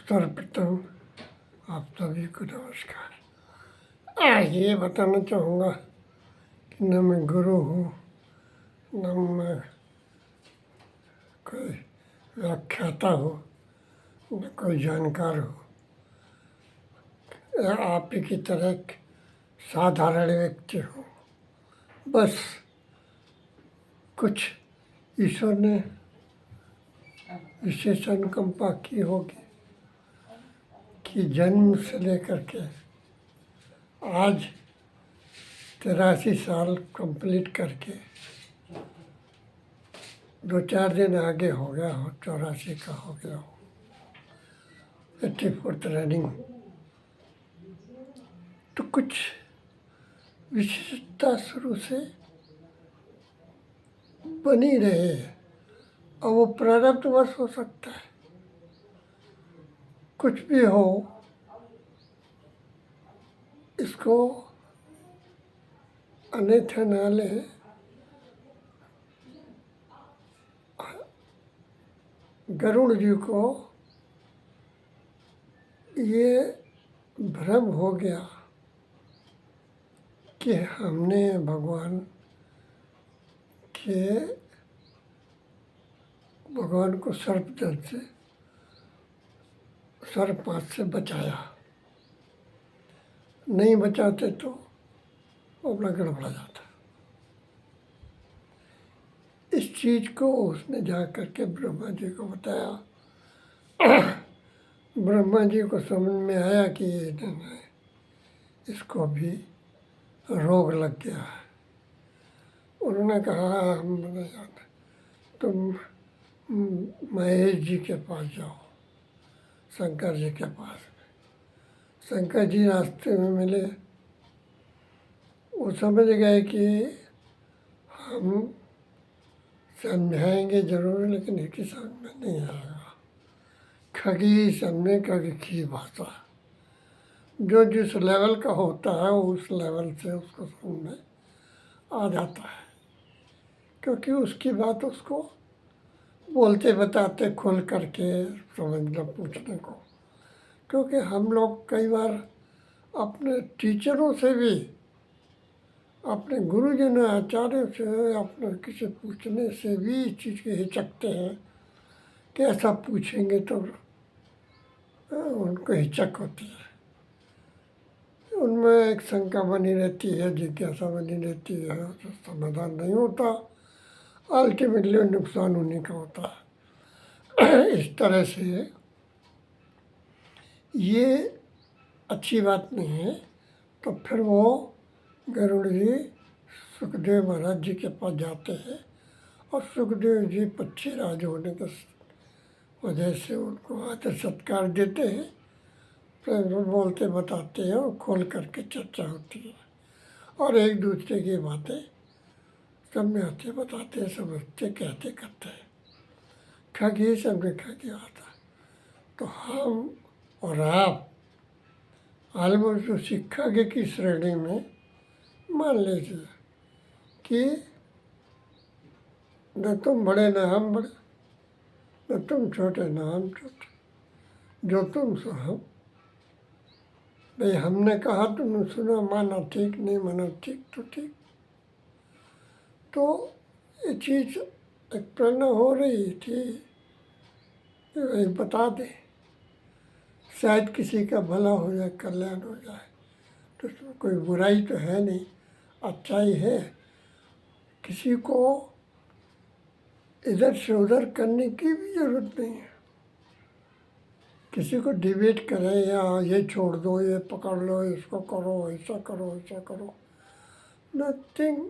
सर्वप्रथम आप सभी को नमस्कार। आज ये बताना चाहूँगा कि न मैं गुरु हूँ, न मैं कोई व्याख्याता हूँ, न कोई जानकार हूँ। आप ही की तरह एक साधारण व्यक्ति हूँ। बस कुछ ईश्वर ने विशेष अनुकंपा की होगी कि जन्म से लेकर के आज 83 साल कंप्लीट करके 2-4 दिन आगे हो गया हो, 84 का हो गया हो, 84th रनिंग। तो कुछ विशेषता शुरू से बनी रहे और वो प्रारब्धवश हो सकता है। कुछ भी हो, इसको अन्यथा ना लें। गरुड़ जी को ये भ्रम हो गया कि हमने भगवान को सर्पपात से बचाया। नहीं बचाते तो अपना गड़बड़ा जाता। इस चीज़ को उसने जा कर के ब्रह्मा जी को बताया। ब्रह्मा जी को समझ में आया कि इसको भी रोग लग गया है। उन्होंने कहा हम नहीं जानते, तुम महेश जी के पास जाओ, शंकर जी के पास। शंकर जी रास्ते में मिले। वो समझ गए कि हम समझाएंगे ज़रूर, लेकिन इसकी समझ में नहीं आएगा। खगी समझे खगी की भाषा, जो जिस लेवल का होता है उस लेवल से उसको समझ में आ जाता है, क्योंकि उसकी बात उसको बोलते बताते खुल करके समझना पूछने को। क्योंकि हम लोग कई बार अपने टीचरों से भी, अपने गुरुजन आचार्यों से, अपने किसी पूछने से भी इस चीज़ के हिचकते हैं कि ऐसा पूछेंगे तो उनको हिचक होती है। उनमें एक शंका बनी रहती है, जिज्ञासा बनी रहती है, तो समाधान नहीं होता। अल्टीमेटली नुकसान उन्हीं का होता है। इस तरह से ये अच्छी बात नहीं है। तो फिर वो गरुड़ जी सुखदेव महाराज जी के पास जाते हैं और सुखदेव जी पक्षी राज होने के वजह से उनको आदर सत्कार देते हैं। फिर बोलते बताते हैं और खोल करके चर्चा होती है और एक दूसरे की बातें समझाते बताते समझते कहते करते हैं। खगी समझे खगी आता। तो हम और आप ऑलमोस्ट उसी खगे की श्रेणी में मान लीजिए कि न तुम बड़े न हम बड़े, न तुम छोटे न हम छोटे, जो तुम सो हम। भाई हमने कहा तुमने सुना, माना ठीक, नहीं माना ठीक तो ठीक। तो ये चीज़ एक प्रेरणा हो रही थी, एक बता दे, शायद किसी का भला हो जाए, कल्याण हो जाए। तो इसमें कोई बुराई तो है नहीं, अच्छाई है। किसी को इधर से उधर करने की भी ज़रूरत नहीं है। किसी को डिबेट करें या ये छोड़ दो, ये पकड़ लो, इसको करो, ऐसा करो, ऐसा करो, नथिंग।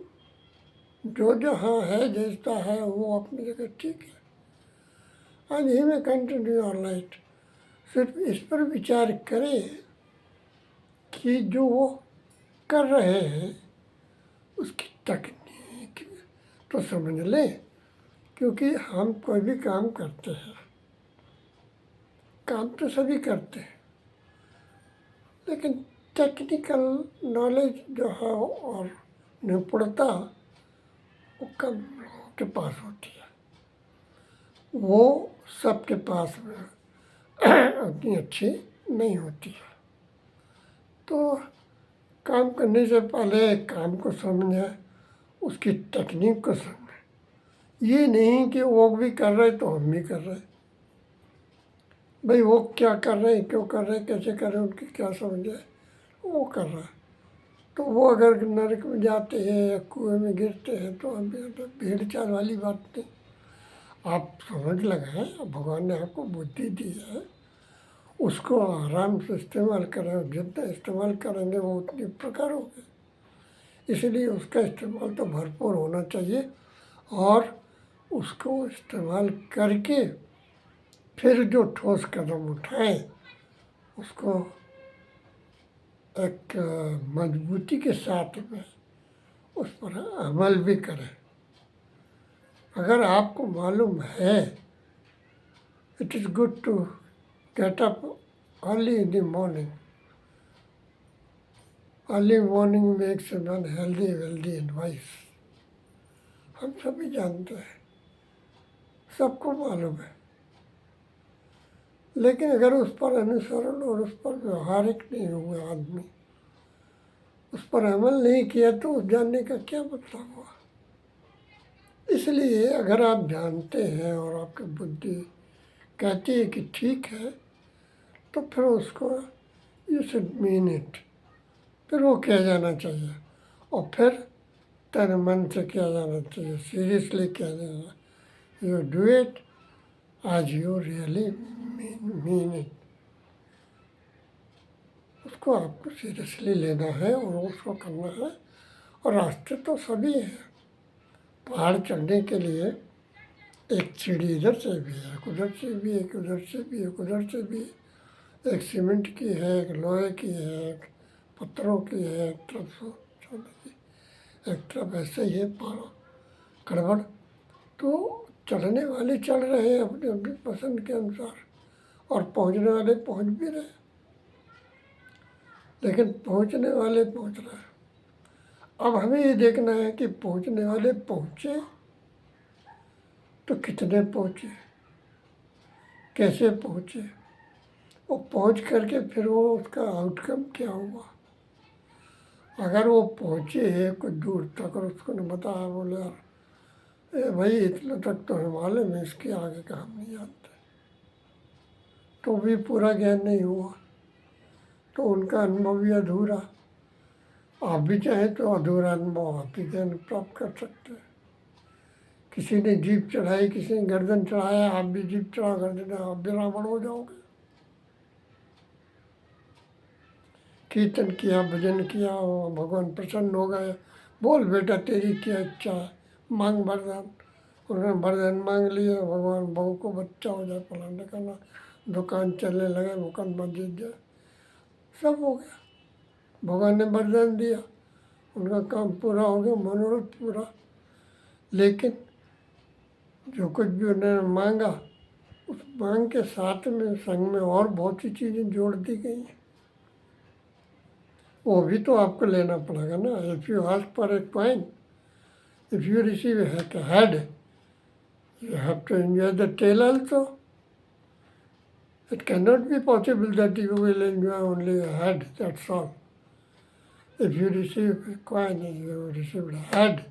जो जहाँ है, जैसा है, वो अपनी जगह ठीक है। एंड ही में कंटिन्यू योर लाइफ। सिर्फ इस पर विचार करें कि जो वो कर रहे हैं उसकी तकनीक तो समझ लें। क्योंकि हम कोई भी काम करते हैं, काम तो सभी करते हैं, लेकिन टेक्निकल नॉलेज जो है और निपुणता वो कम लोगों के पास होती है। वो सबके पास में उतनी अच्छी नहीं होती है। तो काम करने से पहले काम को समझें, उसकी टेक्निक को समझें। ये नहीं कि वो भी कर रहे तो हम भी कर रहे। भाई वो क्या कर रहे हैं, क्यों कर रहे हैं, कैसे कर रहे हैं, उनकी क्या समझ है, वो कर रहा है। तो वो अगर नरक में जाते हैं या कुएं में गिरते हैं तो हम भेड़ चाल वाली बात नहीं। आप समझ लगाएं, भगवान ने आपको बुद्धि दी है, उसको आराम से इस्तेमाल करें। जितना इस्तेमाल करेंगे वो उतनी प्रकार होगी। इसलिए उसका इस्तेमाल तो भरपूर होना चाहिए और उसको इस्तेमाल करके फिर जो ठोस कदम उठाएं उसको एक मजबूती के साथ में उस पर अमल भी करें। अगर आपको मालूम है, it is good to get up early in the morning. Early morning makes a man healthy wealthy and wise. हम सभी जानते हैं, सबको मालूम है। लेकिन अगर उस पर अनुसरण और उस पर व्यवहारिक नहीं हुए आदमी, उस पर अमल नहीं किया तो उस जानने का क्या मतलब हुआ। इसलिए अगर आप जानते हैं और आपकी बुद्धि कहती है कि ठीक है, तो फिर उसको यू शुड मीन इट, फिर वो किया जाना चाहिए। और फिर तन मन से किया जाना चाहिए, सीरियसली किया जाना। यू डू इट आज यू रियली मीन इट। उसको आपको सीरियसली लेना है और उसको करना है। और रास्ते तो सभी हैं। पहाड़ चढ़ने के लिए एक सीढ़ी इधर से भी है, एक उधर से भी, एक उधर से भी, एक उधर से भी। एक सीमेंट की है, एक लोहे की है, एक पत्थरों की है, एक तरफ सोने की, एक तरफ ऐसे ही है पहाड़ गड़बड़। तो चढ़ने वाले चढ़ रहे हैं अपनी अपनी पसंद के अनुसार और पहुंचने वाले पहुंच भी रहे, लेकिन पहुंचने वाले पहुंच रहे हैं। अब हमें ये देखना है कि पहुंचने वाले पहुंचे तो कितने पहुंचे, कैसे पहुंचे, वो पहुंच करके फिर वो उसका आउटकम क्या हुआ। अगर वो पहुंचे कुछ दूर तक और उसको ने बताया, बोले यार ए भाई इतना तक तो हिमालय में, इसके आगे का हम नहीं जानते, तो भी पूरा ज्ञान नहीं हुआ, तो उनका अनुभव भी अधूरा। आप भी चाहें तो अधूरा अनुभव आप भी ज्ञान प्राप्त कर सकते हैं। किसी ने जीप चढ़ाई, किसी ने गर्दन चढ़ाया, आप भी जीप चढ़ा कर देना, आप भी रावण हो जाओगे। कीर्तन किया, भजन किया, भगवान प्रसन्न हो गए। बोल बेटा तेरी क्या इच्छा है, मांग वरदान। उन्होंने वरदान मांग लिया, भगवान बहू को बच्चा हो जाए, फलाने करना, दुकान चलने लगे, मुकदमा जीत जाए, सब हो गया। भगवान ने वरदान दिया, उनका काम पूरा हो गया, मनोरथ पूरा। लेकिन जो कुछ भी उन्होंने मांगा, उस मांग के साथ में संग में और बहुत सी चीज़ें जोड़ दी गई हैं, वो भी तो आपको लेना पड़ेगा ना। If you ask for a coin, if you receive A head, you have to enjoy the tail also. It cannot be possible that you will enjoy only a head, that's all. If you receive a coin, you receive a head,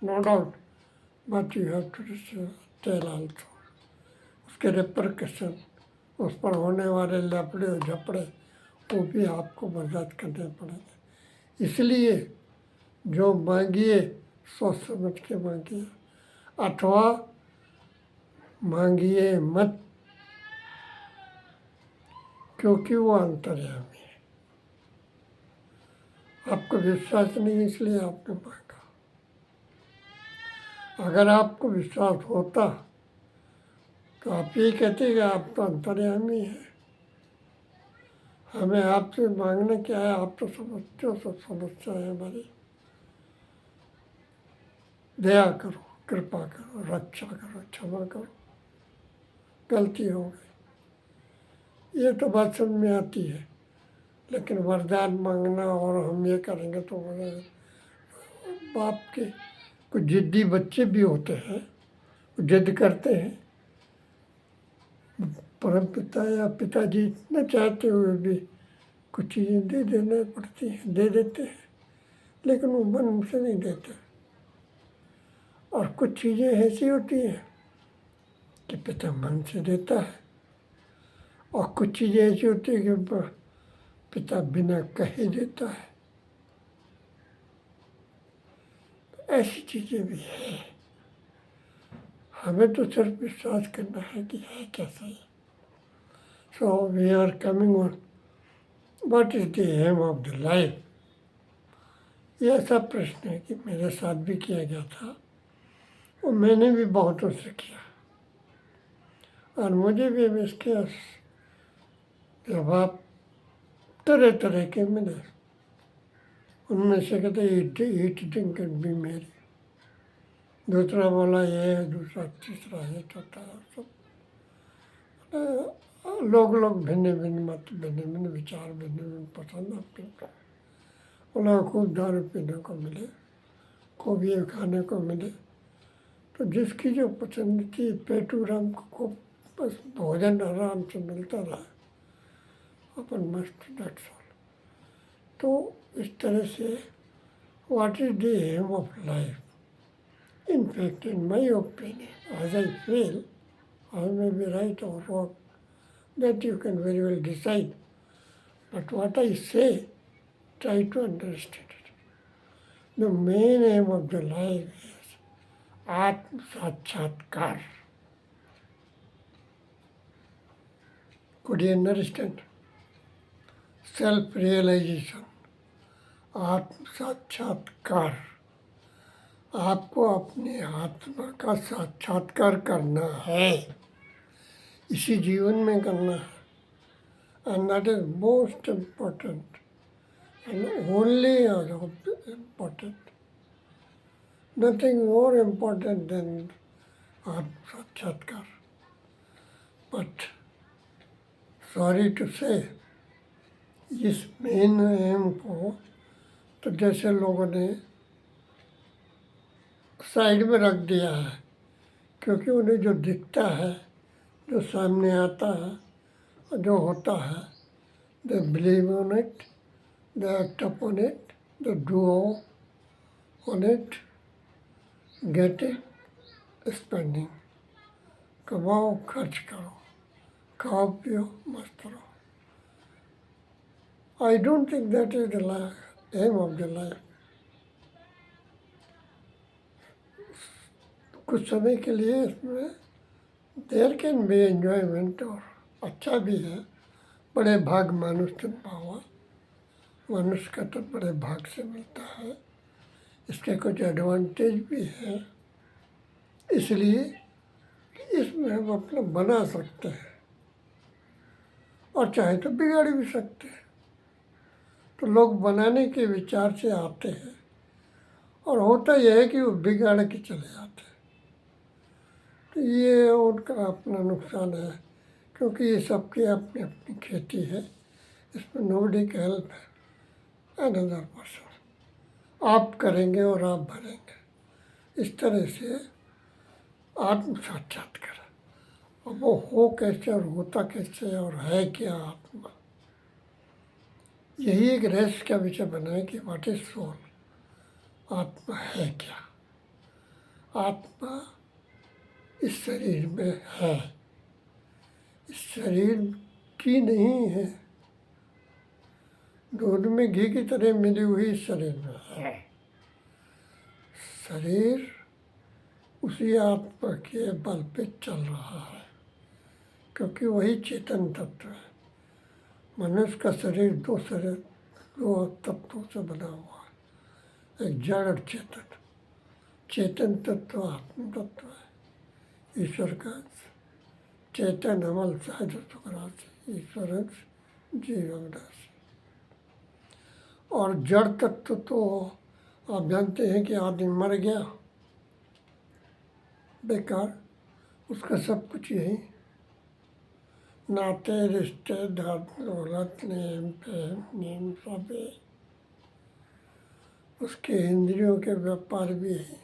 no doubt, but you have to receive tail also. उसके repercussion, उस पर होने वाले लफड़े झपड़े, वो भी आपको बर्दाश्त करने पड़ेंगे। इसलिए जो मांगिए सोच समझ के मांगिए, अथवा मांगिए मत, क्योंकि वो अंतर्यामी है। आपको विश्वास नहीं इसलिए आपने मांगा। अगर आपको विश्वास होता तो आप ये कहते कि आप तो अंतर्यामी हैं, हमें आपसे मांगने क्या है, आप तो समझते हो सब समस्या है हमारी, दया करो, कृपा करो, रक्षा करो, क्षमा करो, गलती हो गई। ये तो बात समझ में आती है। लेकिन वरदान मांगना और हम ये करेंगे तो बाप के कुछ जिद्दी बच्चे भी होते हैं, जिद करते हैं, परम पिता या पिताजी न चाहते हुए भी कुछ चीज़ें दे देना पड़ती हैं, दे देते हैं, लेकिन वो मन से नहीं देते। और कुछ चीज़ें ऐसी होती हैं कि पिता मन से देता है, और कुछ चीज़ें ऐसी होती हैं कि पिता बिना कहे देता है। ऐसी चीज़ें भी हैं। हमें तो सिर्फ विश्वास करना है कि है कैसा है। So we are coming on what is the aim of the life. ये ऐसा प्रश्न है कि मेरे साथ भी किया गया था, और मैंने भी बहुतों से किया, और मुझे भी इसके जवाब तरह तरह के मिले। उनमें से कहते ईट ड्रिंक एंड बी मेरी, दूसरा बोला ये है, दूसरा तीसरा है, चौथा है, सब लोग भिन्न भिन्न मत, भिन्न भिन्न विचार, भिन्न भिन्न पसंद अपने बोला। खूब दारू पीने को मिले, खूब ये खाने को मिले, तो जिसकी जो पसंद थी पेटू राम को खूब बस भोजन आराम से मिलता रहा, अपन मस्त दैट्स ऑल। तो इस तरह से what is the aim of life? In fact, in my opinion, as I feel, I may be right or wrong, that you can very well decide. But what I say, try to understand it. The main aim of the life is Atma Sakshatkar. Could you understand? Self-realization, Atma Sakshatkar. आपको अपने आत्मा का साक्षात्कार करना है, इसी जीवन में करना है। And that is most important and only important, nothing more important then आत्म साक्षात्कार। बट सॉरी टू से, इस मेन एम को तो जैसे लोगों ने साइड में रख दिया है, क्योंकि उन्हें जो दिखता है, जो सामने आता है और जो होता है, they believe on it, they act upon it, they do on it, get it, spending, कमाओ, खर्च करो, खाओ पियो, मस्त रहो। I don't think that is the aim of the life. कुछ समय के लिए इसमें देर कैन बी एन्जॉयमेंट, और अच्छा भी है। बड़े भाग मनुष्य पावा, मनुष्य का तो बड़े भाग से मिलता है। इसके कुछ एडवांटेज भी हैं, इसलिए इसमें हम अपना बना सकते हैं, और चाहे तो बिगाड़ भी सकते हैं। तो लोग बनाने के विचार से आते हैं, और होता यह है कि वो बिगाड़ के चले जाते हैं। तो ये उनका अपना नुकसान है, क्योंकि ये सबकी अपनी अपनी खेती है, इसमें नोबडी का हेल्प है अनदर पर्सन। आप करेंगे और आप भरेंगे। इस तरह से आत्म साक्षात्कार, और वो हो कैसे और होता कैसे और है क्या आत्मा, यही एक रहस्य का विषय बना है कि व्हाट इज सोल, आत्मा है क्या। आत्मा इस शरीर में है, इस शरीर की नहीं है, दूध में घी की तरह मिली हुई इस शरीर में है। शरीर उसी आत्मा के बल पे चल रहा है, क्योंकि वही चेतन तत्व है। मनुष्य का शरीर दो तत्वों से बना हुआ है, एक जड़ और चेतन। चेतन तत्व आत्म तत्व है, ईश्वर का चेतन अमल सहज सुखराशि, ईश्वर जीवन राशि। और जड़ तत्व तो आप जानते हैं कि आदमी मर गया, बेकार, उसका सब कुछ यही, नाते रिश्ते धन दौलत नेम प्रेम नीम सब है, उसके इंद्रियों के व्यापार भी है,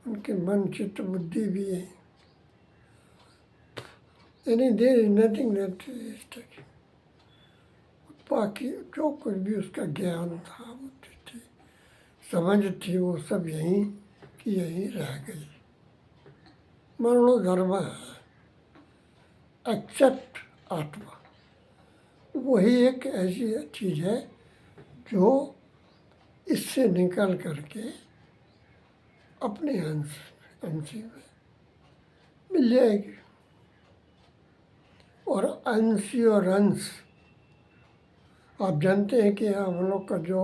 उनके मन चित्त बुद्धि भी है। यानी there is nothing that is taking. बाकी जो कुछ भी उसका ज्ञान था, बुद्धि थी, समझ थी, वो सब यहीं की यहीं रह गई। मरणो धर्म है, एक्सेप्ट आत्मा। वही एक ऐसी चीज़ है जो इससे निकल करके अपने अंशी में मिल जाएगी। और अंशी और अंश, आप जानते हैं कि हम लोग का जो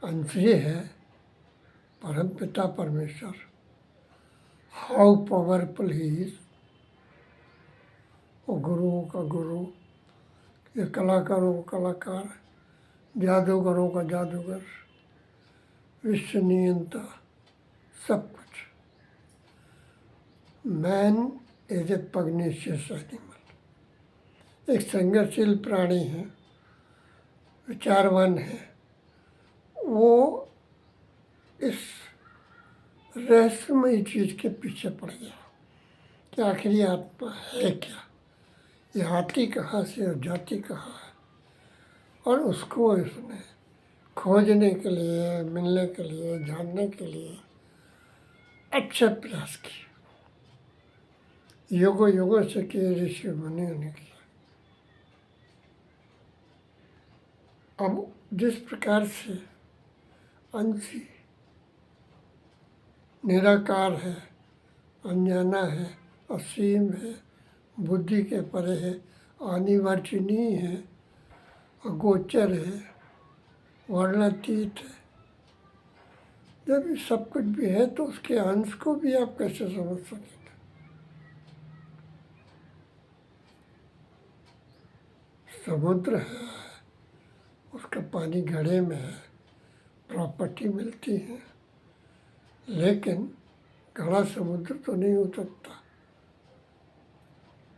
अंशी है परम पिता परमेश्वर, हाउ पावरफुल ही इज। वो गुरुओं का गुरु, ये कलाकारों का कलाकार, जादूगरों का जादूगर, विश्व नियंता, सब कुछ। मैन इज ए पग्नेशियस एनिमल, एक संघर्षशील प्राणी है, विचारवान है। वो इस रहस्यमयी चीज़ के पीछे पड़ गया कि आखिर ये आत्मा है क्या, ये आती कहाँ से और जाती कहाँ है। और उसको इसने खोजने के लिए, मिलने के लिए, जानने के लिए अच्छा प्रयास किया। युगों युगों से किए ऋषि मुनियों ने किया। अब जिस प्रकार से अंशी निराकार है, अनजाना है, असीम है, बुद्धि के परे है, अनिर्वचनीय है, अगोचर है, वर्णातीत है, जब ये सब कुछ भी है तो उसके अंश को भी आप कैसे समझ सकेंगे। समुद्र है, उसका पानी घड़े में है, प्रॉपर्टी मिलती है, लेकिन घड़ा समुद्र तो नहीं हो सकता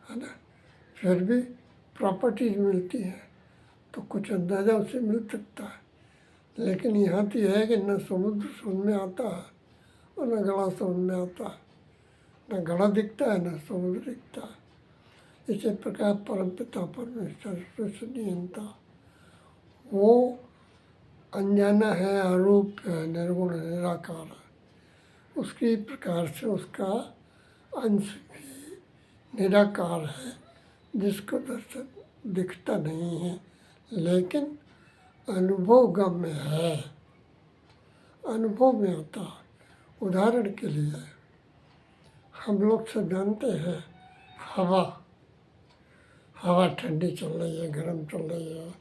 है ना। फिर भी प्रॉपर्टीज मिलती है तो कुछ अंदाज़ा उससे मिल सकता है। लेकिन यहाँ तो यह है कि न समुद्र समझ में आता है और न घड़ा समझ में आता है, न घड़ा दिखता है न समुद्र दिखता है। इसी प्रकार परमपिता परमेश्वर नियंता, वो अनजाना है, अरूप है, निर्गुण निराकार है। उसकी प्रकार से उसका अंश भी निराकार है, जिसको दर्शन दिखता नहीं है, लेकिन अनुभव गम्य है, अनुभव में आता है। उदाहरण के लिए हम लोग सब जानते हैं हवा, हवा ठंडी चल रही है, गर्म चल रही है,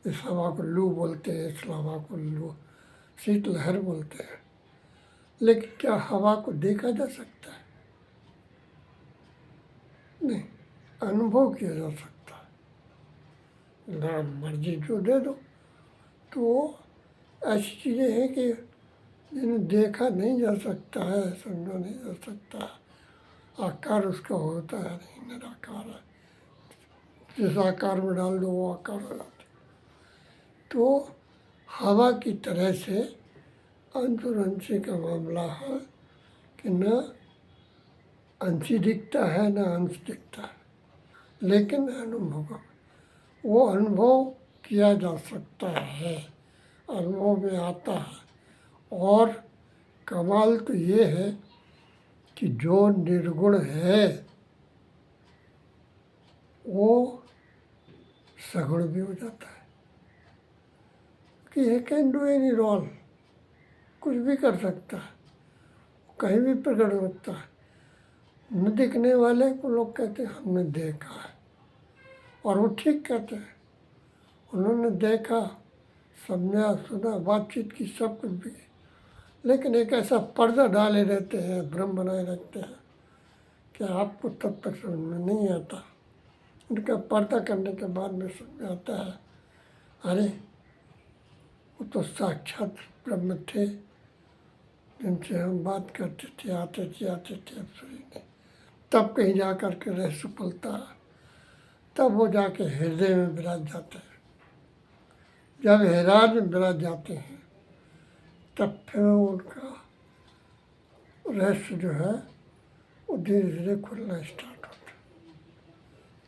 इस हवा को लू बोलते हैं, इस हवा को लू शीतलहर बोलते हैं। लेकिन क्या हवा को देखा जा सकता है? नहीं, अनुभव किया जा सकता है। ना मर्जी जो दे दो। तो ऐसी चीज़ें हैं कि जिन्हें देखा नहीं जा सकता है, समझा नहीं जा सकता। आकार उसका होता है नहीं, निराकार है, जिस आकार में डाल दो वो आकार हो जाता है। तो हवा की तरह से अंश और अंशी का मामला है कि न अंशी दिखता है न अंश दिखता है, लेकिन अनुभव, वो अनुभव किया जा सकता है, अनुभव में आता है। और कमाल तो ये है कि जो निर्गुण है वो सगुण भी हो जाता है कि he can do any role, कुछ भी कर सकता है, कहीं भी प्रकट हो सकता है। न दिखने वाले को लोग कहते हैं हमने देखा है, और वो ठीक कहते हैं, उन्होंने देखा, समझा, सुना, बातचीत की, सब कुछ भी, लेकिन एक ऐसा पर्दा डाले रहते हैं, भ्रम बनाए रखते हैं कि आपको तब तक समझ में नहीं आता। उनका पर्दा करने के बाद में समझ में आता है, अरे वो तो साक्षात ब्रह्म थे, जिनसे हम बात करते थे, आते थे अप्सरी ने। तब कहीं जा कर के रहस्य खुलता है, तब वो जाके हृदय में विराज जाते हैं। जब हृदय में विराज जाते हैं तब फिर उनका रहस्य जो है वो धीरे धीरे खुलना स्टार्ट होता है।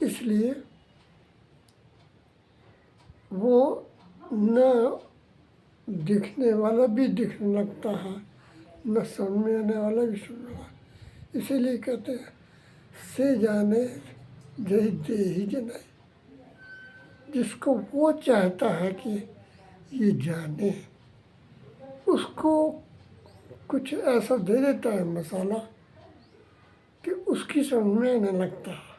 इसलिए वो न दिखने वाला भी दिखने लगता है, न समझ में आने वाला भी सुनने वाला। इसीलिए कहते हैं से जाने जही दे ही जनाई। जिसको वो चाहता है कि ये जाने, उसको कुछ ऐसा दे देता है मसाला कि उसकी समझ में आने लगता है।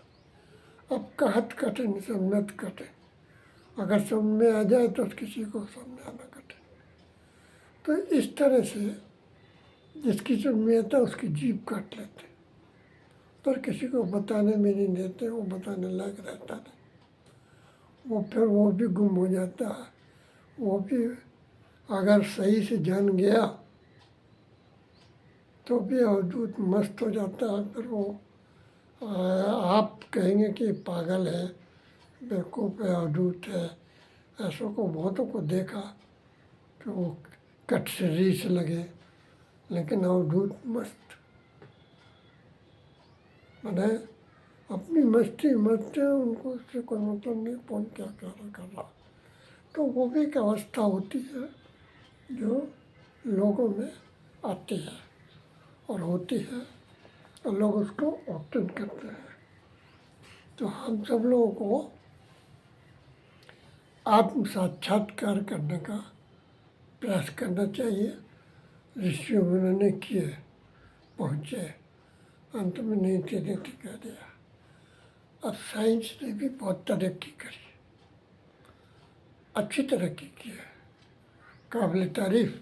अब कहत कठिन समझत कठिन, अगर समझ में आ जाए तो किसी को समझ आना कठिन। तो इस तरह से जिसकी समझ में आता है उसकी जीभ काट लेते, पर किसी को बताने में नहीं देते, वो बताने लायक रहता नहीं। वो फिर वो भी गुम हो जाता है। वो भी अगर सही से जान गया तो भी अवधूत मस्त हो जाता है। फिर वो आप कहेंगे कि पागल है, बेवकूफ़ है, अवधूत है। ऐसों को बहुतों को देखा कि वो कट से रीस लगे, लेकिन अवधूत मस्त माने अपनी मस्ती मस्त है, उनको उससे कोई मतलब नहीं कौन क्या कर रहा। तो वो भी एक अवस्था होती है जो लोगों में आती है और होती है, और लोग उसको ऑप्शन करते हैं। तो हम सब लोगों को आत्म साक्षात्कार करने का प्रयास करना चाहिए। ऋषियों उन्होंने किए, पहुँचे, अंत में नीति नीति कह दिया। अब साइंस ने भी बहुत तरक्की करी, अच्छी तरक्की की है, काबिल तारीफ।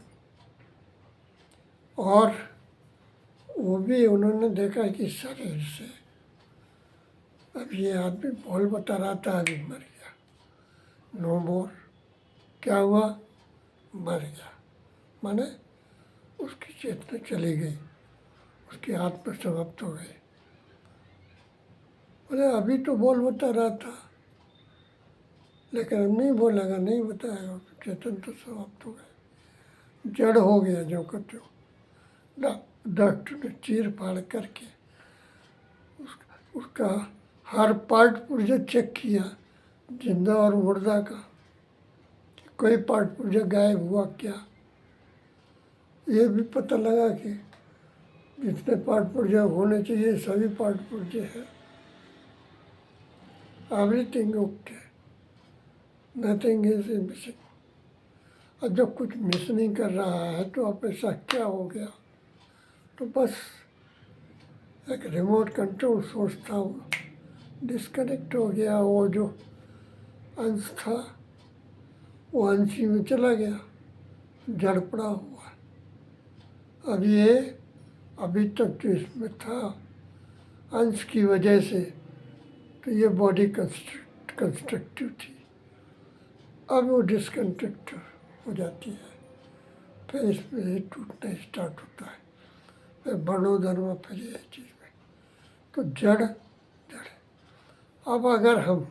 और वो भी उन्होंने देखा कि शरीर से अब ये आदमी बोल बता रहा था, अभी मर गया, नो मोर। क्या हुआ? मर गया, माने उसकी चेतना चली गई, उसकी आत्मा समाप्त हो गई। बोले अभी तो बोल बता रहा था, लेकिन अब नहीं बोलेगा, नहीं बताएगा, चेतन तो समाप्त हो गए, जड़ हो गया जो का त्यों। डॉक्टर ने चीर फाड़ करके उसका हर पार्ट पुर्जा चेक किया, जिंदा और मुर्दा का, कोई पार्ट पुर्जा गायब हुआ क्या। ये भी पता लगा कि जितने पार्ट पुर्जा होने चाहिए सभी पार्ट पुर्जे हैं। Everything okay, nothing is missing. और जब कुछ मिस नहीं कर रहा है तो अब ऐसा क्या हो गया? तो बस एक रिमोट कंट्रोल सोर्स था, वो डिस्कनेक्ट हो गया। वो जो अंश था वो अंशी में चला गया, जड़ पड़ा हुआ। अब ये अभी तक जो इसमें था अंश की वजह से, तो ये बॉडी कंस्ट्रक्टिव थी। अब वो डिस्कनेक्ट हो जाती है, फिर इसमें ये टूटना स्टार्ट होता है, फिर बढ़ोधर में फिर ये चीज़ में। तो जड़ जड़। अब अगर हम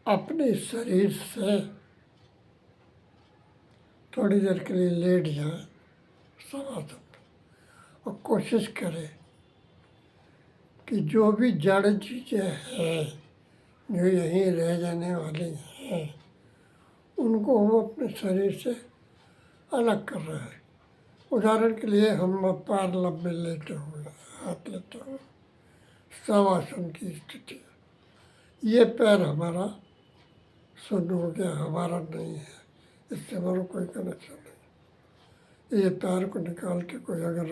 अपने शरीर से थोड़ी देर के लिए लेट जाए समाधि और कोशिश करें कि जो भी जड़ चीज़ें हैं जो यहीं रह जाने वाली हैं उनको हम अपने शरीर से अलग कर रहे हैं। उदाहरण के लिए हम पैर लंबे लेटे हुए, हाथ लेटे हुए, शवासन की स्थिति। ये पैर हमारा शून्य हो गया, हमारा नहीं है, इससे हमारा कोई कनेक्शन नहीं। ये पैर को निकाल के कोई अगर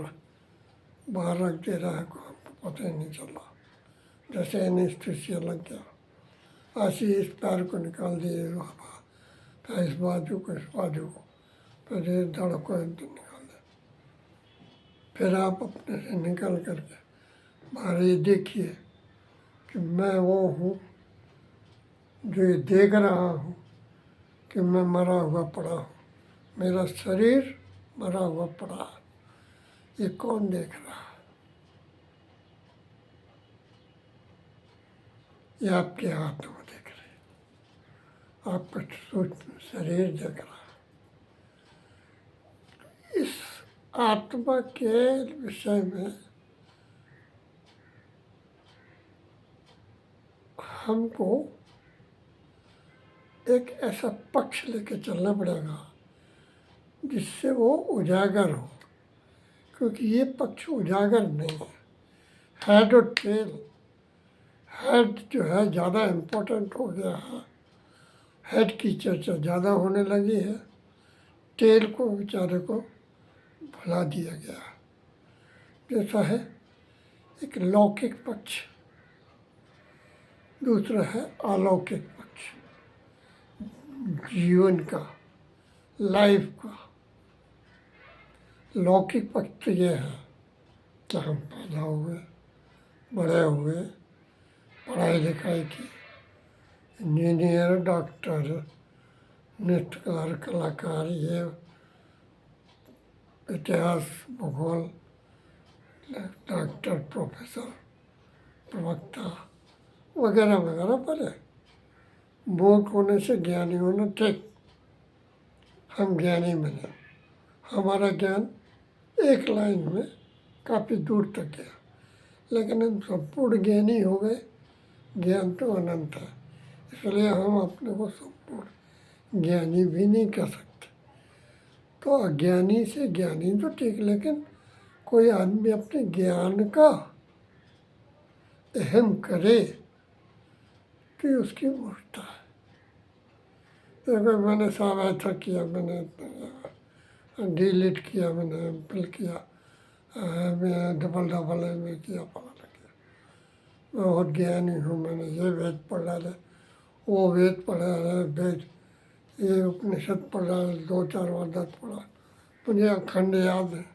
बाहर रख दे रहा है को हमको पता ही नहीं चला, जैसे एनेस्थीसिया लग गया। ऐसे इस पैर को निकाल दिए वहाँ, फिर इस बाजू को, इस बाजू को, फिर इस धड़ को एकदम निकाल दिया। फिर आप अपने से निकल करके बाहर ये देखिए कि मैं वो हूँ जो ये देख रहा हूँ कि मैं मरा हुआ पड़ा हूँ, मेरा शरीर मरा हुआ पड़ा है। ये कौन देख रहा है? ये आपके हाथ में देख रहे हैं, आपका सूक्ष्म शरीर देख रहा है। इस आत्मा के विषय में हमको एक ऐसा पक्ष लेके चलना पड़ेगा जिससे वो उजागर हो, क्योंकि ये पक्ष उजागर नहीं है। हेड और टेल, हेड जो है ज़्यादा इम्पोर्टेंट हो गया है, हेड की चर्चा ज़्यादा होने लगी है, टेल को बेचारे को भुला दिया गया। जैसा है एक लौकिक पक्ष, दूसरा है अलौकिक पक्ष, जीवन का, लाइफ का। लौकिक पक्ष तो ये है कि हम पैदा हुए, बड़े हुए, पढ़ाई लिखाई की, इंजीनियर, डॉक्टर, नृत्यकार, कलाकार, ये इतिहास, भूगोल, डॉक्टर, प्रोफेसर, प्रवक्ता वगैरह वगैरह पढ़े। मूर्ख होने से ज्ञानी होना ठीक, हम ज्ञानी बने, हमारा ज्ञान एक लाइन में काफ़ी दूर तक गया, लेकिन हम संपूर्ण ज्ञानी हो गए। ज्ञान तो अनंत है, इसलिए हम अपने को संपूर्ण ज्ञानी भी नहीं कह सकते। तो अज्ञानी से ज्ञानी तो ठीक, लेकिन कोई आदमी अपने ज्ञान का अहम करे कि उसकी मूर्खता है। देखो मैंने सब ऐसा किया, मैंने डिलीट किया, मैंने फिल किया, मैं डबल डबल में किया, फलाना किया, मैं बहुत ज्ञानी हूँ, मैंने ये वेद पढ़ डाले, वो वेद पढ़ा है, वेद ये उपनिषद पढ़ा है, 2-4 वर्ष पढ़ा, मुझे अखंड याद है।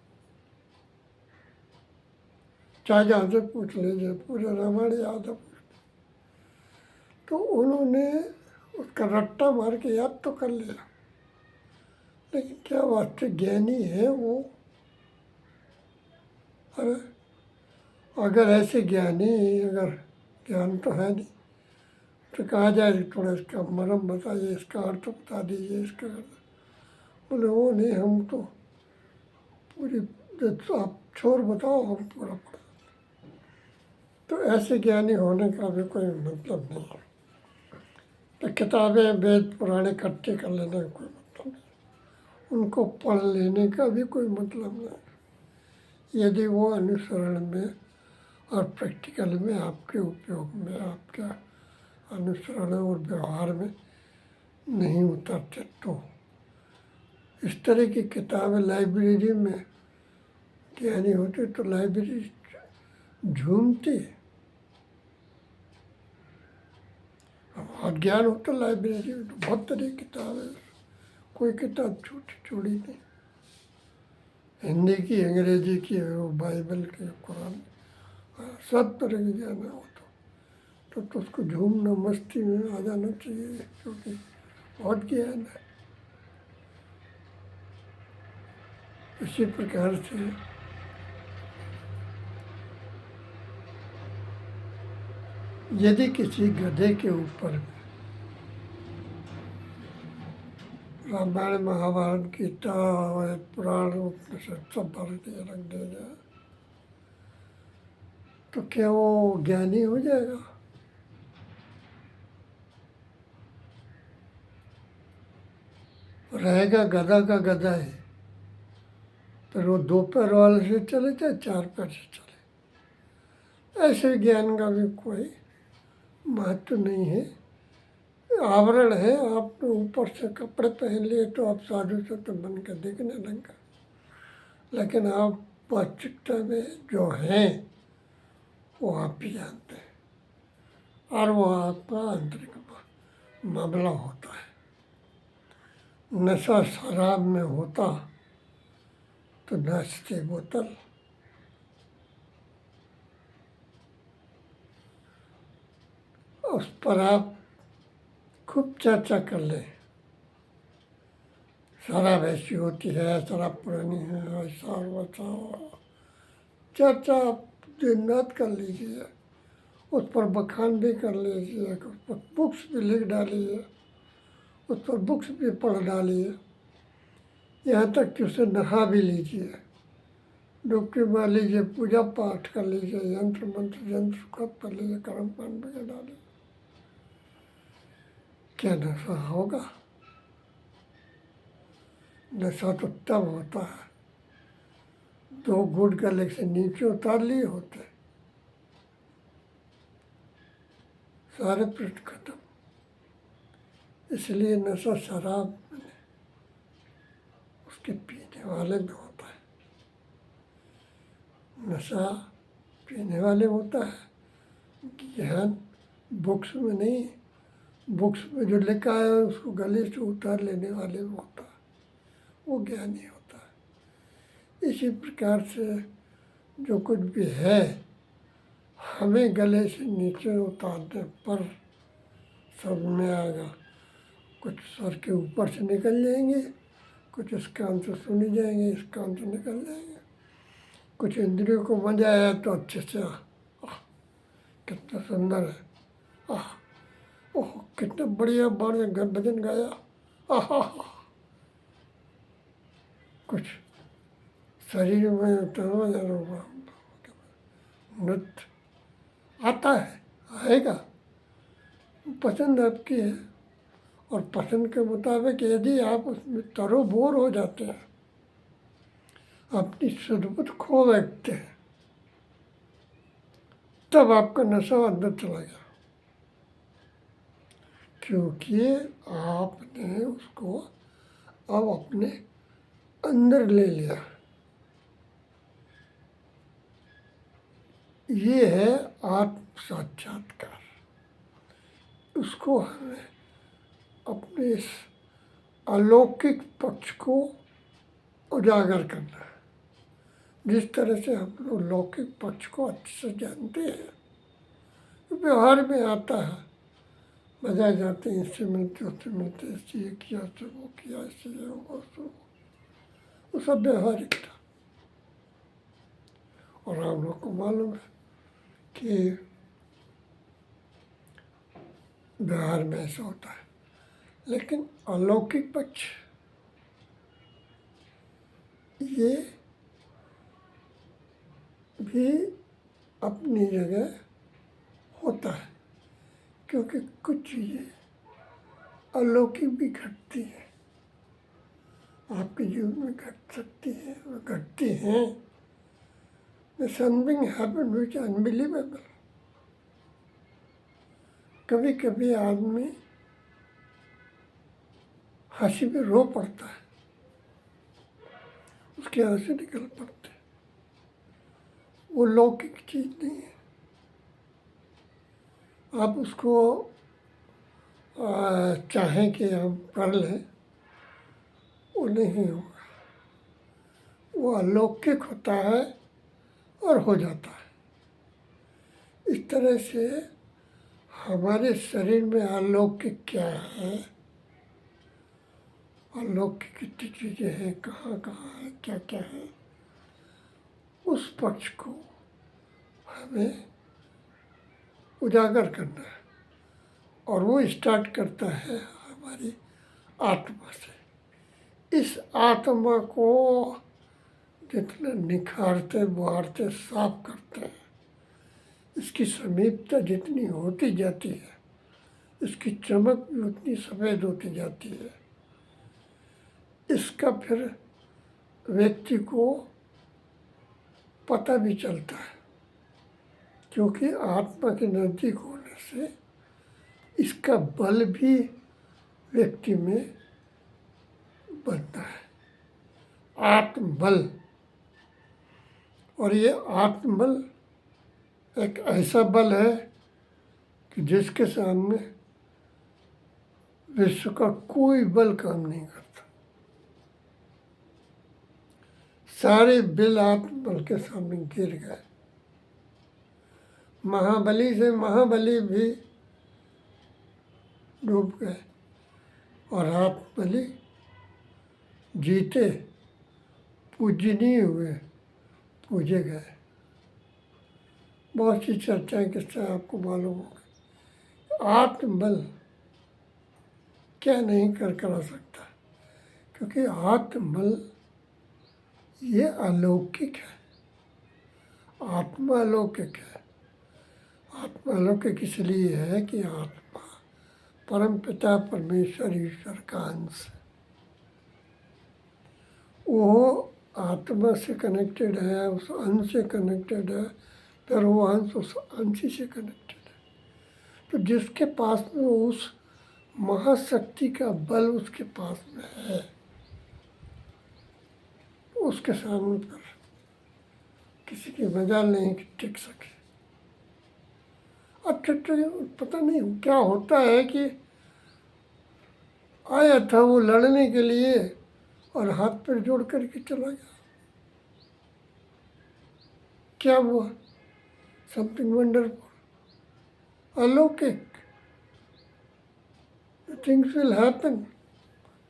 चाहे जहाँ से पूछ लीजिए, पूरे रामायण याद है। तो उन्होंने उसका रट्टा मार के याद तो कर लिया, लेकिन क्या वास्तविक ज्ञानी है वो? अरे अगर ऐसे ज्ञानी, अगर ज्ञान तो है नहीं, तो कहा जाए थोड़ा इसका मर्म बताइए, इसका अर्थ बता दीजिए, इसका अर्थ। बोले वो नहीं, हम तो पूरी, तो आप छोर बताओ, हम पूरा पढ़ा। तो ऐसे ज्ञानी होने का भी कोई मतलब नहीं है। तो किताबें, वेद, पुराने इकट्ठे कर लेने का कोई मतलब नहीं, उनको पढ़ लेने का भी कोई मतलब नहीं, यदि वो अनुसरण में और प्रैक्टिकल में, आपके उपयोग में, आपका अनुसरण और व्यवहार में नहीं उतरते। तो इस तरह की किताबें लाइब्रेरी में ज्ञानी होते तो लाइब्रेरी झूमती। अज्ञान हो तो लाइब्रेरी में बहुत तरह की किताबें, कोई किताब छोटी छोटी नहीं, हिंदी की, अंग्रेजी की, वो बाइबल की, कुरान, सब तरह की ज्ञान है वो तो उसको झूमना, मस्ती में आ जाना चाहिए, क्योंकि बहुत ज्ञान है। इसी प्रकार से यदि किसी गधे के ऊपर रामायण, महाभारत, गीता, पुराण, उपनिषद सब भर दिया, रख दिया जाए, तो क्या वो ज्ञानी हो जाएगा? रहेगा गधा का गधा है, फिर वो 2 पैर वाले से चले चाहे 4 पैर से चले। ऐसे ज्ञान का भी कोई महत्व नहीं है, आवरण है। आपने ऊपर से कपड़े पहन लिए तो आप साधु से तो बन के दिखने लगा, लेकिन आप वास्तविकता में जो हैं वो आप ही जानते हैं, और वो आपका आंतरिक मामला होता है। नशा शराब में होता तो नाचती बोतल, उस पर आप खूब चर्चा कर लें, शराब ऐसी होती है, शराब पुरानी है, ऐसा वैसा, चर्चा आप दिन रात कर लीजिए, उस पर बखान भी कर लीजिए, उस पर बुक्स भी लिख डालिए, उस पर बुक्स भी पढ़ डालिए, यहाँ तक कि उसे नहा भी लीजिए, डुबकी मार लीजिए, पूजा पाठ कर लीजिए, यंत्र मंत्र यंत्र कर लीजिए, कर्म कांड भी डालिए, क्या नशा होगा? नशा तो तब होता है 2 घूंट गले से नीचे उतार लिए होते, सारे प्रश्न खत्म। इसलिए नशा शराब में नहीं, उसके पीने वाले में होता है। नशा पीने वाले में होता है, ज्ञान बुक्स में नहीं, बुक्स में जो लिखा है उसको गले से उतार लेने वाले में होता है, वो ज्ञानी होता है। इसी प्रकार से जो कुछ भी है हमें गले से नीचे उतारने पर सब में आएगा। कुछ सर के ऊपर से निकल जाएंगे, कुछ इस कान से सुनी जाएंगे, इस कान से निकल जाएंगे। कुछ इंद्रियों को मजा आया तो अच्छे से कितना सुंदर है, आह ओह कितना बढ़िया बढ़िया भजन गाया, आह कुछ शरीर में तो नृत्य आता है, आएगा, पसंद आपकी है। और पसंद के मुताबिक यदि आप उसमें तरोबोर हो जाते हैं, अपनी सद्बुद्ध खो बैठते हैं, तब आपका नशा अंदर चला गया, क्योंकि आपने उसको अब अपने अंदर ले लिया। ये है आत्म साक्षात्कार। उसको हमें अपने इस अलौकिक पक्ष को उजागर करना है। जिस तरह से हम लोग लौकिक पक्ष को अच्छे से जानते हैं, व्यवहार में आता है, बजाए जाते हैं, इससे मिलते उससे मिलते, इससे ये किया उससे वो किया, इससे ये हुआ उससे वो सब व्यवहारिक था। और हम लोग को मालूम है कि व्यवहार में ऐसा होता है, लेकिन अलौकिक पक्ष ये भी अपनी जगह होता है, क्योंकि कुछ चीज़ें अलौकिक भी घटती हैं, आपके जीवन में घट सकती हैं और घटती हैं। Something happen which unbelievable. कभी कभी आदमी हंसी में रो पड़ता है, उसके आंसू निकल पड़ते हैं, वो लौकिक चीज़ नहीं है। आप उसको चाहें कि हम कर लें, वो नहीं होगा, वो अलौकिक होता है और हो जाता है। इस तरह से हमारे शरीर में अलौकिक क्या है, अलौकिक कितनी चीज़ें हैं, कहाँ कहाँ है, क्या क्या है, उस पक्ष को हमें उजागर करना है। और वो स्टार्ट करता है हमारी आत्मा से। इस आत्मा को जितना निखारते बुहारते साफ करते हैं, इसकी समीपता जितनी होती जाती है, इसकी चमक भी उतनी सफ़ेद होती जाती है। इसका फिर व्यक्ति को पता भी चलता है, क्योंकि आत्मा के नज़दीक होने से इसका बल भी व्यक्ति में बनता है, आत्मबल। और ये आत्मबल एक ऐसा बल है कि जिसके सामने विश्व का कोई बल काम नहीं करता। सारे बल आत्मबल के सामने गिर गए। महाबली से महाबली भी डूब गए और आत्मबली जीते, पूजनीय हुए, पूजे गए। बहुत सी चर्चाएं किससे आपको मालूम होगा। आत्मबल क्या नहीं करा सकता, क्योंकि आत्मबल ये अलौकिक है, आत्मा अलौकिक है। आत्मा अलौकिक इसलिए है कि आत्मा परम पिता परमेश्वर ईश्वर का अंश है। वो आत्मा से कनेक्टेड है, उस अंश से कनेक्टेड है, फिर वो अंश उस अंश से कनेक्टेड है। तो जिसके पास में उस महाशक्ति का बल उसके पास में है, उसके सामने पर किसी की मजाल नहीं कि टिक सके। अब पता नहीं क्या होता है कि आया था वो लड़ने के लिए और हाथ पैर जोड़ करके चला गया। क्या हुआ? समथिंग वंडरफुल, अलौकिक। Things will happen,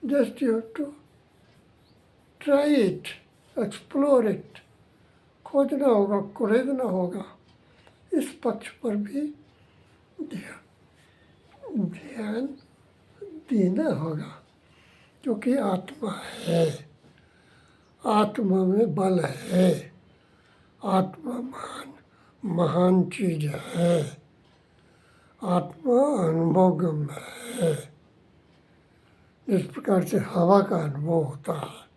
just you have to try it, explore it. खोजना होगा, कुरेदना होगा, इस पक्ष पर भी ध्यान देना होगा, क्योंकि आत्मा है, आत्मा में बल है, आत्मा महान चीज है, आत्मा अनुभवगम है। जिस प्रकार से हवा का अनुभव होता है,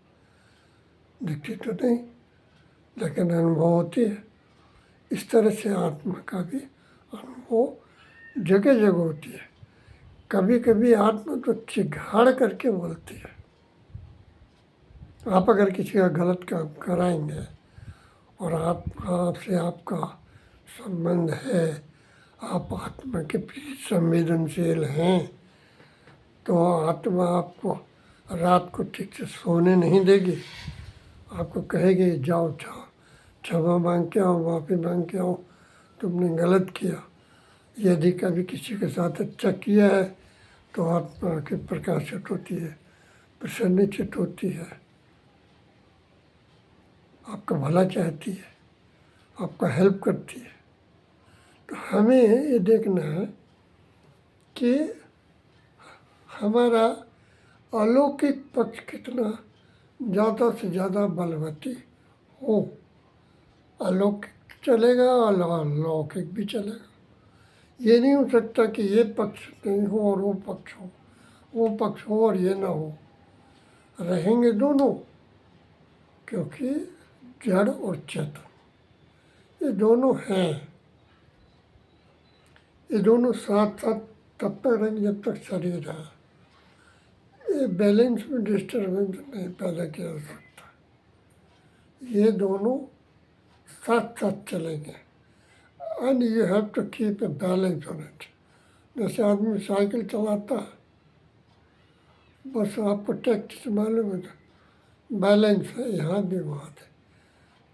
दिखती तो नहीं लेकिन अनुभव होती है, इस तरह से आत्मा का भी अनुभव जगह जगह होती है। कभी कभी आत्मा तो चिघाड़ करके बोलती है। आप अगर किसी का गलत काम कराएंगे और आपसे आपका संबंध है, आप आत्मा के प्रति संवेदनशील हैं, तो आत्मा आपको रात को ठीक से सोने नहीं देगी। आपको कहेगी जाओ जाओ, क्षमा मांग के आओ, माफ़ी मांग के आओ, तुमने गलत किया। यदि कभी किसी के साथ अच्छा किया है तो आत्मा की प्रकाशित होती है, प्रसन्नचित होती है, आपका भला चाहती है, आपका हेल्प करती है। तो हमें ये देखना है कि हमारा अलौकिक पक्ष कितना ज़्यादा से ज़्यादा बलवती हो। अलौकिक चलेगा और अलौकिक भी चलेगा। ये नहीं हो सकता कि ये पक्ष नहीं हो और वो पक्ष हो, वो पक्ष हो और ये ना हो। रहेंगे दोनों, क्योंकि जड़ और चेतन ये दोनों हैं। ये दोनों साथ साथ तब तक रहेंगे जब तक शरीर है। ये बैलेंस में डिस्टर्बेंस नहीं पैदा किया जा सकता। ये दोनों साथ साथ चलेंगे, and you have to keep a balance on it. जैसे आदमी साइकिल चलाता है, बस आपको टैक्ट से मालूम है बैलेंस है, यहाँ भी वहाँ थे।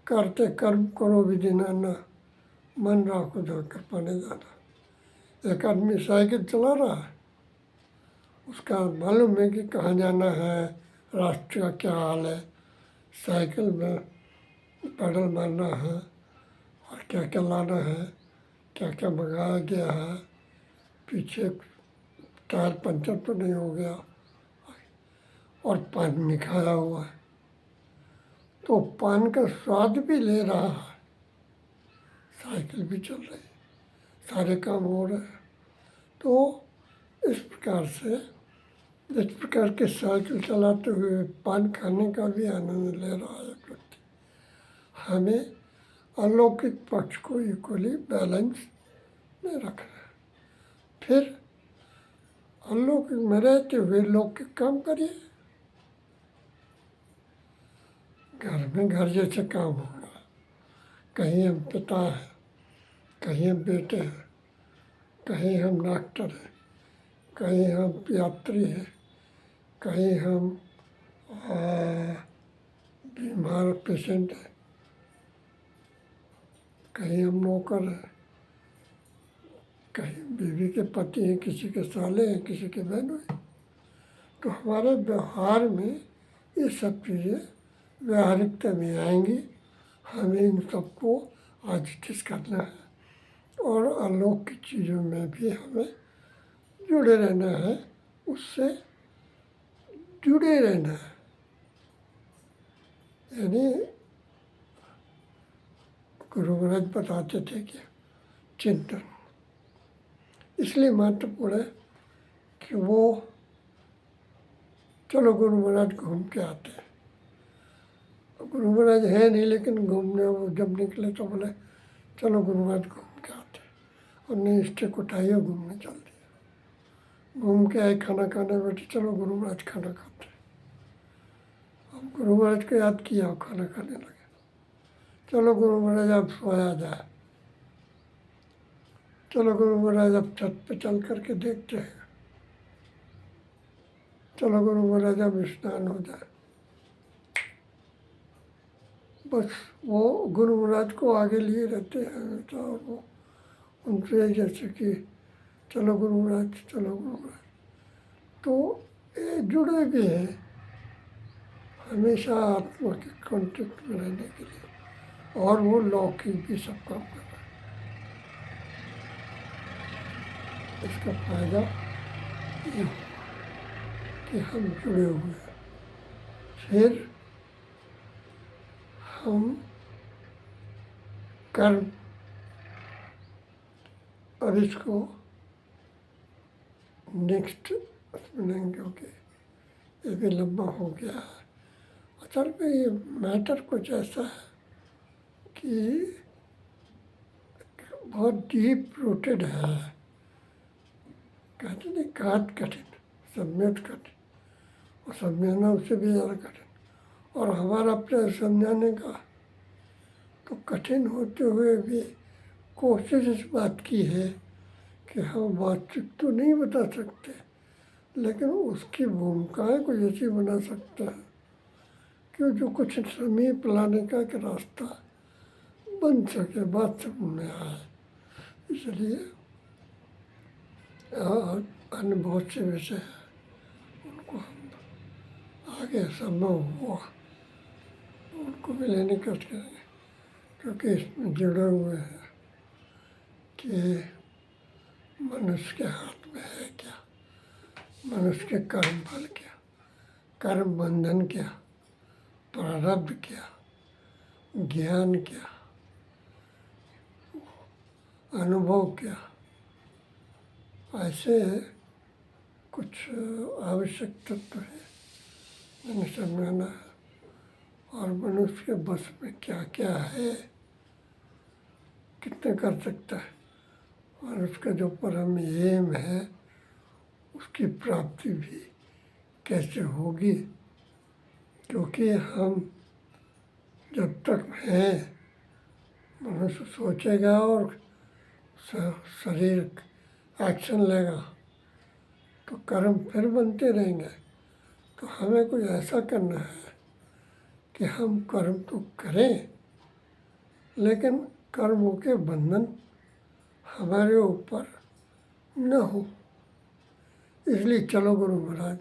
करते कर्म करो विधि नाना, मन राखो जाकर पाने जाना। एक आदमी साइकिल चला रहा है, उसका मालूम है कि कहाँ जाना है, रास्ते का क्या हाल है, साइकिल में पैडल मारना है और क्या क्या लाना है, क्या क्या मंगाया गया है, पीछे टायर पंचर तो नहीं हो गया, और पान भी खाया हुआ है। तो पान का स्वाद भी ले रहा है, साइकिल भी चल रही है, सारे काम हो रहे हैं। तो इस प्रकार से जिस प्रकार के साइकिल चलाते हुए पान खाने का भी आनंद ले रहा है व्यक्ति, हमें अलौकिक पक्ष को इक्वली बैलेंस में रखना है। फिर अलौकिक में रहते हुए लौकिक काम करिए। घर में घर जैसे काम होगा, कहीं हम पिता हैं, कहीं हम बेटे हैं, कहीं हम डॉक्टर हैं, कहीं हम यात्री हैं, कहीं हम बीमार पेशेंट हैं, कहीं हम नौकर हैं, कहीं बीवी के पति हैं, किसी के साले हैं, किसी के बहन हैं। तो हमारे व्यवहार में ये सब चीज़ें व्यावहारिकता में आएंगी। हमें इन सबको एडजस्ट करना है और अलौकिक चीज़ों में भी हमें जुड़े रहना है, उससे जुड़े रहना है। यानी गुरु महाराज बताते थे कि चिंतन इसलिए महत्वपूर्ण है कि वो चलो गुरु महाराज घूम के आते हैं। गुरु महाराज है नहीं, लेकिन घूमने वो जब निकले तो बोले चलो गुरु महाराज घूम के आते हैं। और नहीं स्टिक उठाई और घूमने चल दिए। घूम के आए, खाना खाने बैठे, चलो गुरु महाराज खाना खाते हैं। अब गुरु महाराज को याद किया और खाना खाने लगे। चलो गुरु महाराज अब सोया जाए। चलो गुरु महाराज अब छत पे चल करके देखते हैं। चलो गुरु महाराज अब स्नान हो जाए। बस वो गुरु महाराज को आगे लिए रहते हैं, तो वो उनसे जैसे कि चलो गुरु महाराज, चलो गुरु महाराज। तो ये जुड़े भी हैं हमेशा आत्मा के कांटेक्ट में रहने के लिए, और वो लौकिक भी सब काम कर रहा है। इसका फायदा ये हुआ कि हम जुड़े हुए हैं। फिर हम कर्म, अब इसको नेक्स्ट सुनेंगे, क्योंकि ये भी लंबा हो गया है। असल में ये मैटर कुछ ऐसा है कि बहुत डीप रूटेड है। कहते नहीं काट कठिन, सम्यक कठिन, और समझाना उससे भी ज़्यादा कठिन। और हमारा प्रयास समझाने का तो कठिन होते हुए भी कोशिश इस बात की है कि हम वास्तविक तो नहीं बता सकते, लेकिन उसकी भूमिकाएं कुछ ऐसी बना सकते हैं कि जो कुछ समीप लाने का एक रास्ता बन सके, बात समझ में आए। इसलिए अन्य बहुत से विषय हैं, उनको हम आगे संभव हुआ उनको भी लेने की कोशिश करेंगे, क्योंकि इसमें जुड़े हुए हैं कि मनुष्य के हाथ में है क्या, मनुष्य के कर्म फल क्या, कर्म बंधन क्या, प्रारब्ध क्या, ज्ञान क्या, अनुभव क्या। ऐसे कुछ आवश्यक तत्व है जिन्हें समझाना है। और मनुष्य के बस में क्या क्या है, कितने कर सकता है, और उसका जो परम एम है उसकी प्राप्ति भी कैसे होगी। क्योंकि हम जब तक हैं, मनुष्य सोचेगा और शरीर एक्शन लेगा तो कर्म फिर बनते रहेंगे। तो हमें कुछ ऐसा करना है कि हम कर्म तो करें, लेकिन कर्मों के बंधन हमारे ऊपर न हो। इसलिए चलो गुरु महाराज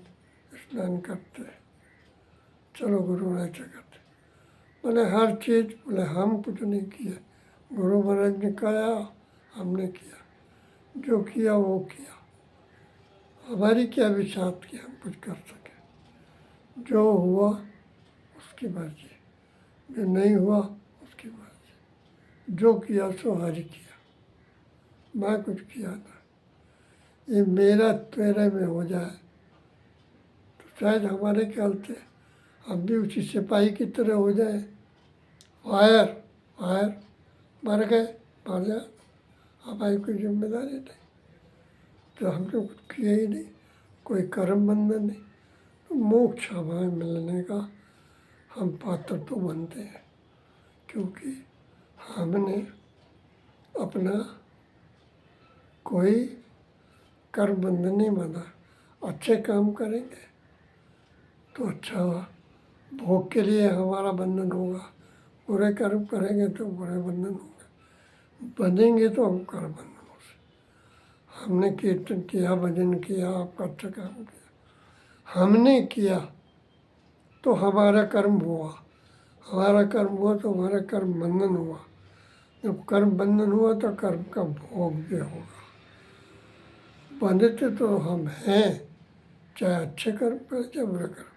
स्नान करते, चलो गुरु महाराज क्या करते। बोले हर चीज़, बोले हम कुछ नहीं किया, गुरु महाराज ने कहा हमने किया, जो किया वो किया। हमारी क्या विशात की हम कुछ कर सके। जो हुआ उसकी मर्जी, जो नहीं हुआ उसकी मर्जी। जो किया सो हरि किया, मैं कुछ किया ना। ये मेरा तेरे में हो जाए तो शायद हमारे ख्याल से हम भी उसी सिपाही की तरह हो जाए। फायर फायर, मर गए, मर जाए, हमारी कोई जिम्मेदारी नहीं। तो हमने कुछ किया ही नहीं, कोई कर्म बंधन नहीं, तो मोक्ष हमें मिलने का हम पात्र तो बनते हैं, क्योंकि हमने अपना कोई कर्म बंधन नहीं बांधा। अच्छे काम करेंगे तो अच्छा भोग के लिए हमारा बंधन होगा, बुरे कर्म करेंगे तो बुरे बंधन होंगे। बंधेंगे तो हम कर्म बंधनों से। हमने कीर्तन किया, भजन किया, आपका अच्छा काम किया, हमने किया तो हमारा कर्म हुआ। हमारा कर्म हुआ तो हमारा कर्म बंधन हुआ। जब कर्म बंधन हुआ तो कर्म का भोग भी होगा। बंधते तो हम हैं, चाहे अच्छे कर्म करें चाहे बुरे कर्म।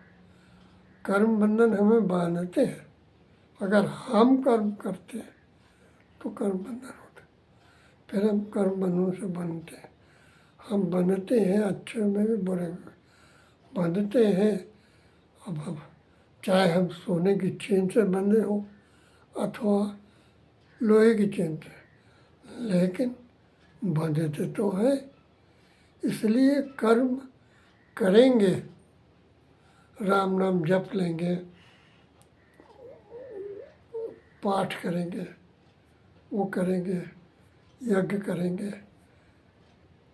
कर्म बंधन हमें बांधते हैं। अगर हम कर्म करते हैं तो कर्म बंधन होते, फिर हम कर्म बंधनों से बनते हैं। हम बंधते हैं, अच्छे में भी बुरे में भी बंधते हैं। अब चाहे हम सोने की चेन से बंधे हों अथवा लोहे की चेन से, लेकिन बंधते तो है। इसलिए कर्म करेंगे, राम नाम जप लेंगे, पाठ करेंगे, वो करेंगे, यज्ञ करेंगे,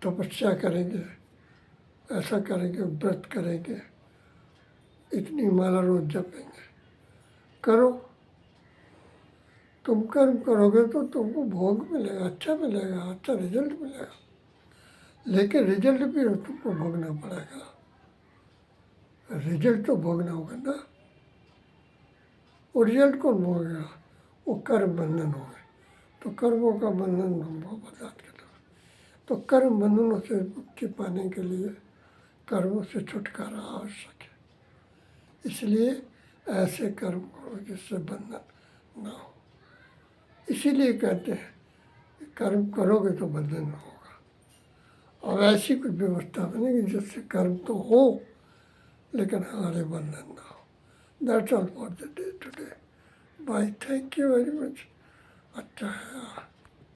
तपस्या करेंगे, ऐसा करेंगे, व्रत करेंगे, इतनी माला रोज जपेंगे। करो, तुम कर्म करोगे तो तुमको भोग मिलेगा, अच्छा मिलेगा, अच्छा रिजल्ट मिलेगा। लेकिन रिजल्ट भी तुमको भोगना पड़ेगा। रिजल्ट तो भोगना होगा ना। वो रिजल्ट कौन भोगेगा? वो कर्म बंधन हो गए। तो कर्मों का बंधन हम बर्दाश्त करना। तो कर्म बंधनों से मुक्ति पाने के लिए कर्मों से छुटकारा आवश्यक है। इसलिए ऐसे कर्म करो जिससे बंधन ना हो। इसीलिए कहते हैं कि कर्म करोगे तो बंधन ना होगा। अब ऐसी कुछ व्यवस्था बनेगी जिससे कर्म तो हो लेकिन हमारे बंधन ना हो। That's all for the day today. Bye, thank you very much. अच्छा है।